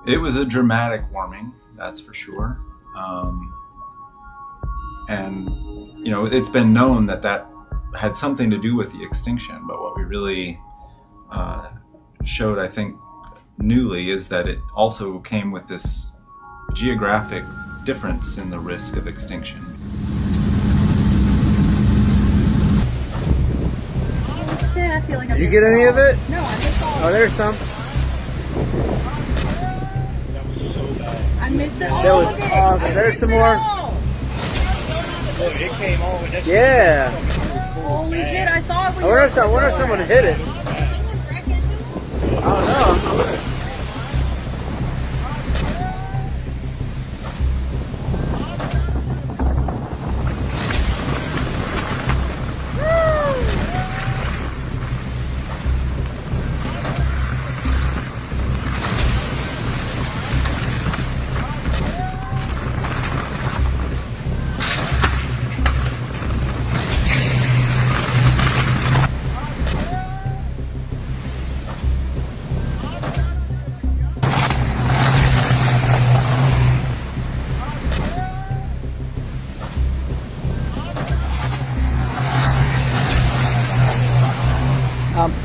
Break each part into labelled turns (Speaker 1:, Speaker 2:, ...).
Speaker 1: It was a dramatic warming, that's for sure. And, you know, it's been known that that had something to do with the extinction, but what we really showed, I think, newly is that it also came with this geographic difference in the risk of extinction.
Speaker 2: Yeah, I feel like
Speaker 3: Did you get any of it?
Speaker 2: No, I missed all.
Speaker 3: Oh, there's some.
Speaker 4: That was so bad.
Speaker 2: I missed it.
Speaker 3: There was, there's some more.
Speaker 4: Oh, it came over. That's
Speaker 3: Yeah.
Speaker 2: Holy shit, I saw it.
Speaker 3: I wonder if someone hit it. I don't know.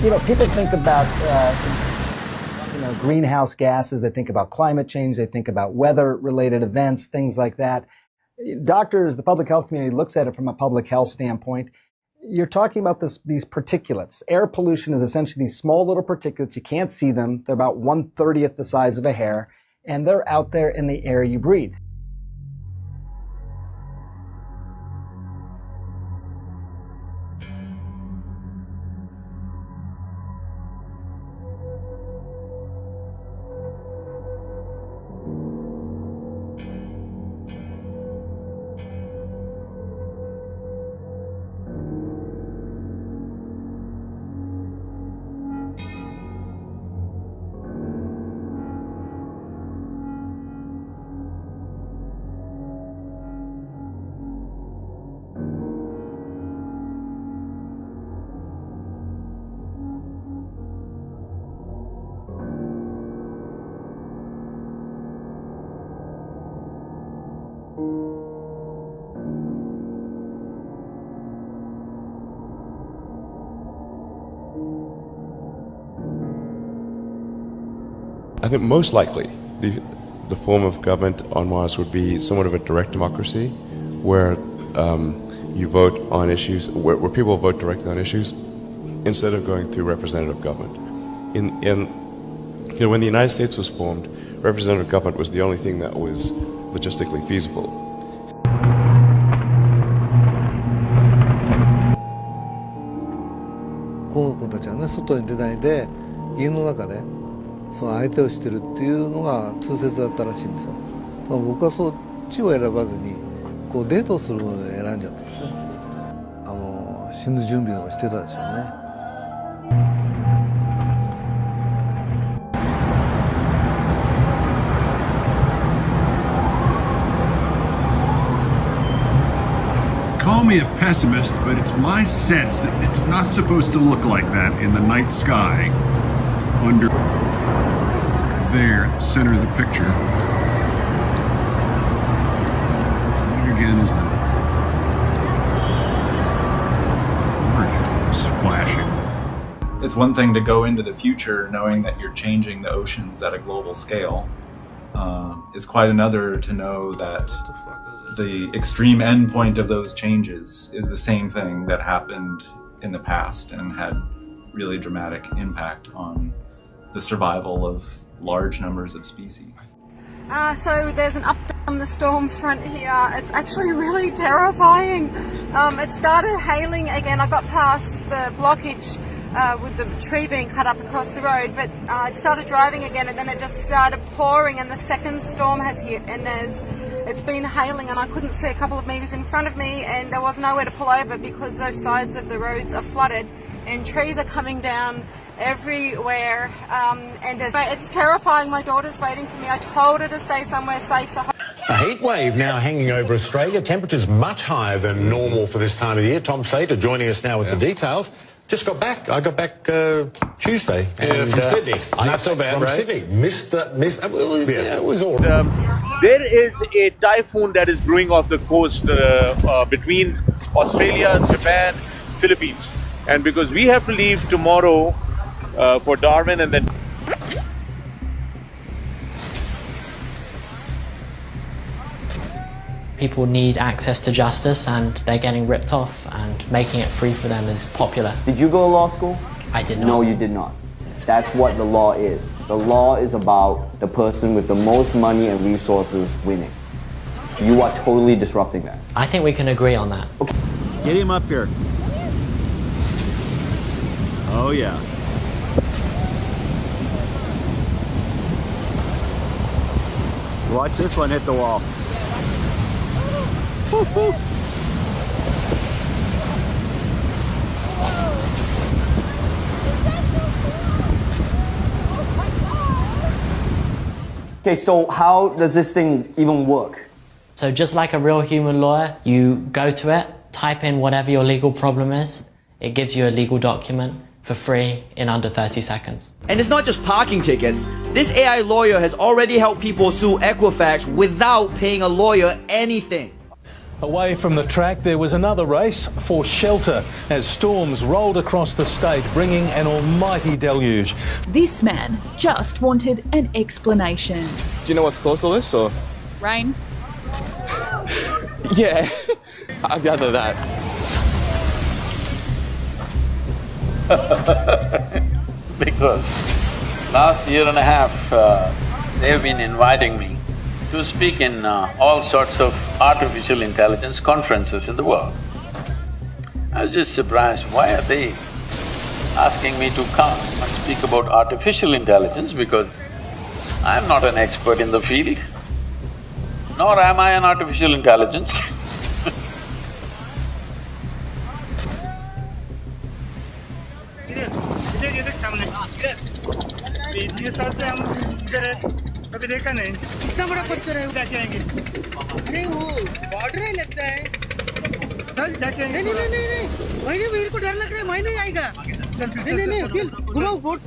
Speaker 5: You know, people think about, greenhouse gases. They think about climate change. They think about weather-related events, things like that. Doctors, the public health community looks at it from a public health standpoint. You're talking about these particulates. Air pollution is essentially these small little particulates. You can't see them. They're about 1/30th the size of a hair, and they're out there in the air you breathe.
Speaker 6: I think most likely the form of government on Mars would be somewhat of a direct democracy, where you vote on issues, where people vote directly on issues, instead of going through representative government. When the United States was formed, representative government was the only thing that was logistically feasible.
Speaker 7: この子たちはね、外に出ないで家の中でその相手をしてるっていうのが通説だったらしいんですよ。僕はそっちを選ばずにこうデートをするのを選んじゃったんですね。死ぬ準備をしてたでしょうね。
Speaker 8: Call me a pessimist, but it's my sense that it's not supposed to look like that in the night sky under there, center of the picture. What again is that? It's flashing.
Speaker 1: It's one thing to go into the future knowing that you're changing the oceans at a global scale. It's quite another to know that the extreme endpoint of those changes is the same thing that happened in the past and had really dramatic impact on the survival of large numbers of species.
Speaker 2: So there's an update on the storm front here. It's actually really terrifying. It started hailing again. I got past the blockage with the tree being cut up across the road, but I started driving again and then it just started pouring and the second storm has hit and it's been hailing and I couldn't see a couple of meters in front of me and there was nowhere to pull over because those sides of the roads are flooded and trees are coming down everywhere and it's terrifying. My daughter's waiting for me. I told her to stay somewhere safe. So
Speaker 9: a heat wave now hanging over Australia. Temperatures much higher than normal for this time of the year. Tom Sater joining us now with the details. Just got back. I got back Tuesday.
Speaker 10: From Sydney. Not so bad,
Speaker 9: from
Speaker 10: right?
Speaker 9: Sydney. It was all right.
Speaker 11: There is a typhoon that is brewing off the coast between Australia, Japan, Philippines. And because we have to leave tomorrow for Darwin and then...
Speaker 12: People need access to justice and they're getting ripped off, and making it free for them is popular.
Speaker 13: Did you go to law school?
Speaker 12: I did not.
Speaker 13: No, you did not. That's what the law is. The law is about the person with the most money and resources winning. You are totally disrupting that.
Speaker 12: I think we can agree on that.
Speaker 13: Okay.
Speaker 3: Get him up here. Oh yeah. Watch this one hit the wall.
Speaker 13: Okay, so how does this thing even work?
Speaker 12: So just like a real human lawyer, you go to it, type in whatever your legal problem is, it gives you a legal document for free in under 30 seconds.
Speaker 14: And it's not just parking tickets. This AI lawyer has already helped people sue Equifax without paying a lawyer anything.
Speaker 15: Away from the track, there was another race for shelter as storms rolled across the state, bringing an almighty deluge.
Speaker 16: This man just wanted an explanation.
Speaker 17: Do you know what's caused all this, or?
Speaker 16: Rain?
Speaker 17: Yeah, I gather that.
Speaker 18: Because last year and a half, they've been inviting me to speak in all sorts of artificial intelligence conferences in the world. I was just surprised, why are they asking me to come and speak about artificial intelligence, because I'm not an expert in the field, nor am I an artificial intelligence.
Speaker 4: कभी देखा नहीं इतना बड़ा पत्थर है उठा के आएंगे अरे वो बॉर्डर ही लगता है चल जाके आएंगे नहीं नहीं नहीं नहीं वही नहीं मेरे को डर लग रहा है वही नहीं आएगा नहीं नहीं नहीं फिर घुमाओ बोट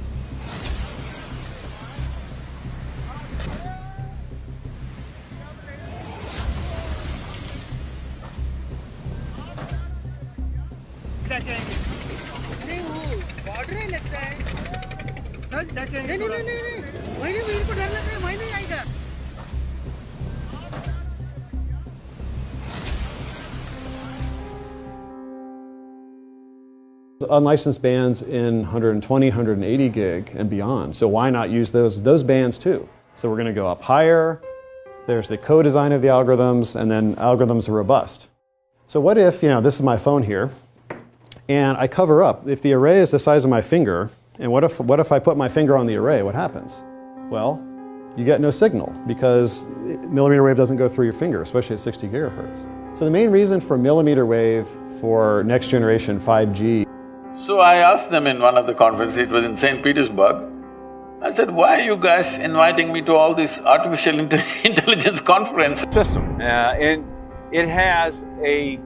Speaker 4: जाके आएंगे अरे वो बॉर्डर ही लगता है चल जाके आएंगे नहीं नहीं नहीं नहीं वही नहीं मेरे को डर लग रहा है वही नहीं आएगा
Speaker 19: Unlicensed bands in 120, 180 gig and beyond. So why not use those bands too? So we're going to go up higher. There's the co-design of the algorithms, and then algorithms are robust. So what if, this is my phone here, and I cover up. If the array is the size of my finger, and what if I put my finger on the array, what happens? Well, you get no signal because millimeter wave doesn't go through your finger, especially at 60 gigahertz. So the main reason for millimeter wave for next generation 5G.
Speaker 18: So I asked them in one of the conferences, it was in St. Petersburg, I said, why are you guys inviting me to all this artificial intelligence conference?
Speaker 11: System, and it has a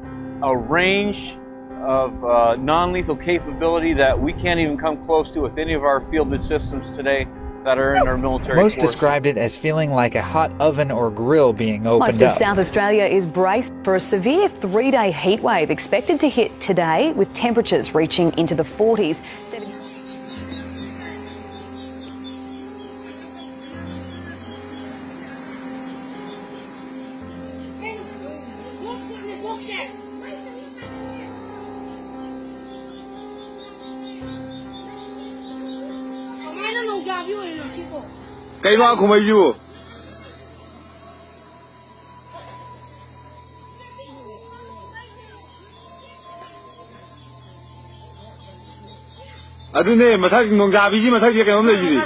Speaker 11: range of non-lethal capability that we can't even come close to with any of our fielded systems today that are in our military
Speaker 20: Most
Speaker 11: force.
Speaker 20: described it as feeling like a hot oven or grill being opened
Speaker 21: Most of
Speaker 20: up.
Speaker 21: South Australia is braced for a severe 3-day heat wave expected to hit today, with temperatures reaching into the 40s.
Speaker 3: Cây hoa của mấy dù?
Speaker 22: ꯑꯗꯨꯅꯦ ꯃꯊꯛ ꯅꯣꯡꯖꯥꯕꯤꯒꯤ ꯃꯊꯛꯇ ꯀꯩꯅꯣꯝ ꯂꯩꯁꯤꯗꯤ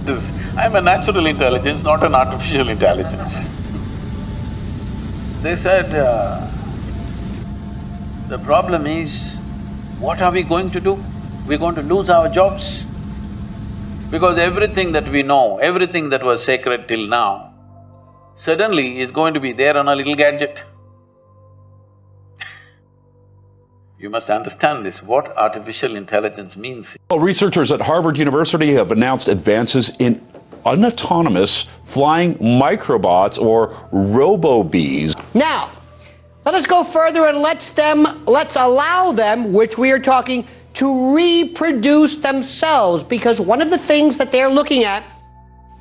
Speaker 18: I'm a natural intelligence, not an artificial intelligence. They said, the problem is, what are we going to do? We're going to lose our jobs. Because everything that we know, everything that was sacred till now, suddenly is going to be there on a little gadget. You must understand this, what artificial intelligence means.
Speaker 5: Researchers at Harvard University have announced advances in unautonomous flying microbots, or robo-bees.
Speaker 6: Now, let us go further and let's allow them, which we are talking, to reproduce themselves, because one of the things that they're looking at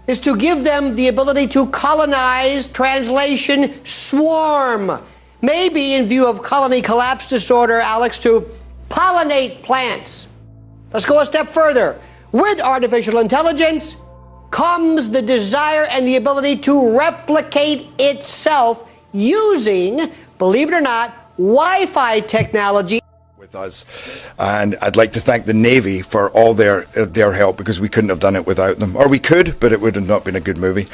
Speaker 6: is to give them the ability to colonize, translation, swarm. Maybe in view of colony collapse disorder, Alex, to pollinate plants. Let's go a step further. With artificial intelligence comes the desire and the ability to replicate itself using, believe it or not, Wi-Fi technology.
Speaker 23: With us, and I'd like to thank the Navy for all their help, because we couldn't have done it without them. Or we could, but it would have not been a good movie.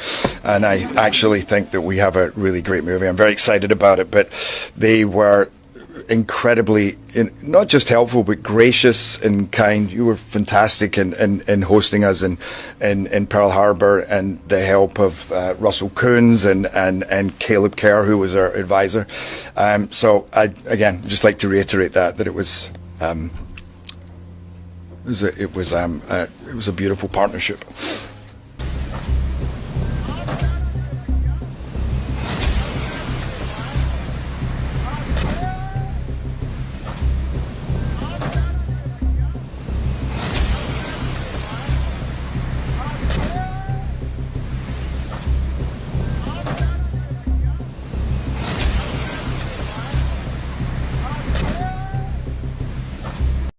Speaker 23: And I actually think that we have a really great movie. I'm very excited about it, but they were incredibly, not just helpful, but gracious and kind. You were fantastic in hosting us in Pearl Harbor, and the help of Russell Coons and Caleb Kerr, who was our advisor. So I, again, just like to reiterate that it was a beautiful partnership.